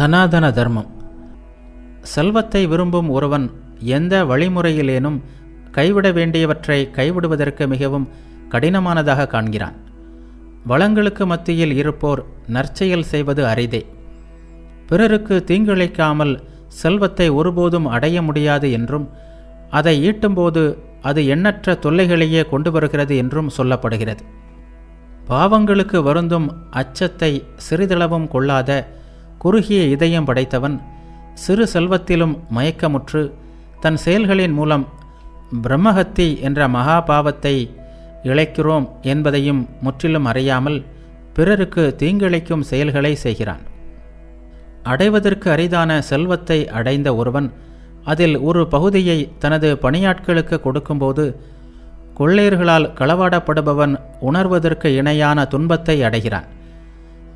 சனாதன தர்மம். செல்வத்தை விரும்பும் ஒருவன் எந்த வழிமுறையிலேனும் கைவிட வேண்டியவற்றை கைவிடுவதற்கு மிகவும் கடினமானதாக காண்கிறான். வளங்களுக்கு மத்தியில் இருப்போர் நற்செயல் செய்வது அரிதே. பிறருக்கு தீங்கிழைக்காமல் செல்வத்தை ஒருபோதும் அடைய முடியாது என்றும், அதை ஈட்டும்போது அது எண்ணற்ற தொல்லைகளையே கொண்டு வருகிறது என்றும் சொல்லப்படுகிறது. பாவங்களுக்கு வருந்தும் அச்சத்தை சிறிதளவும் கொள்ளாத குறுகிய இதயம் படைத்தவன் சிறு செல்வத்திலும் மயக்கமுற்று தன் செயல்களின் மூலம் பிரம்மஹத்தி என்ற மகா பாவத்தை இழைக்கிறோம் என்பதையும் முற்றிலும் அறியாமல் பிறருக்கு தீங்கிழைக்கும் செயல்களை செய்கிறான். அடைவதற்கு அரிதான செல்வத்தை அடைந்த ஒருவன் அதில் ஒரு பகுதியை தனது பணியாட்களுக்கு கொடுக்கும்போது கொள்ளையர்களால் களவாடப்படுபவன் உணர்வதற்கு இணையான துன்பத்தை அடைகிறான்.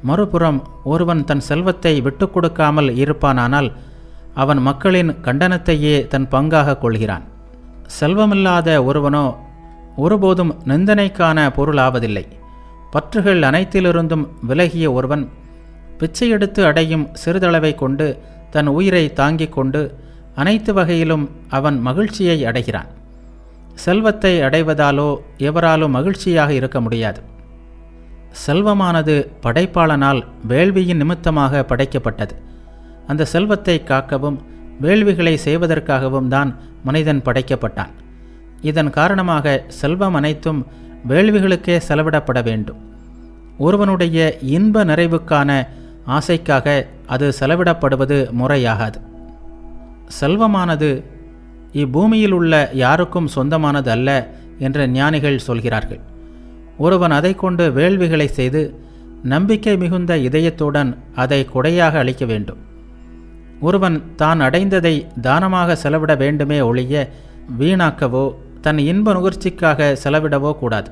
மறுபுறம் ஒருவன் தன் செல்வத்தை விட்டு கொடுக்காமல் இருப்பானானால் அவன் மக்களின் கண்டனத்தையே தன் பங்காக கொள்கிறான். செல்வமில்லாத ஒருவனோ ஒருபோதும் நிந்தனைக்கான பொருளாவதில்லை. பற்றுகள் அனைத்திலிருந்தும் விலகிய ஒருவன் பிச்சை எடுத்து அடையும் சிறிதளவை கொண்டு தன் உயிரை தாங்கிக் கொண்டு அனைத்து வகையிலும் அவன் மகிழ்ச்சியை அடைகிறான். செல்வத்தை அடைவதாலோ எவராலும் மகிழ்ச்சியாக இருக்க முடியாது. செல்வமானது படைப்பாளனால் வேள்வியின் நிமித்தமாக படைக்கப்பட்டது. அந்த செல்வத்தை காக்கவும் வேள்விகளை செய்வதற்காகவும் தான் மனிதன் படைக்கப்பட்டான். இதன் காரணமாக செல்வம் அனைத்தும் வேள்விகளுக்கே செலவிடப்பட வேண்டும். ஒருவனுடைய இன்ப நிறைவுக்கான ஆசைக்காக அது செலவிடப்படுவது முறையாகாது. செல்வமானது இப்பூமியில் உள்ள யாருக்கும் சொந்தமானது அல்ல என்று ஞானிகள் சொல்கிறார்கள். ஒருவன் அதை கொண்டு வேள்விகளை செய்து நம்பிக்கை மிகுந்த இதயத்துடன் அதை கொடையாக அளிக்க வேண்டும். ஒருவன் தான் அடைந்ததை தானமாக செலவிட வேண்டுமே ஒழிய வீணாக்கவோ தன் இன்ப நுகர்ச்சிக்காக செலவிடவோ கூடாது.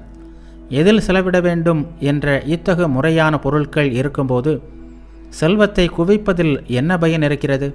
எதில் செலவிட வேண்டும் என்ற இத்தகு முறையான பொருட்கள் இருக்கும்போது செல்வத்தை குவிப்பதில் என்ன பயன் இருக்கிறது?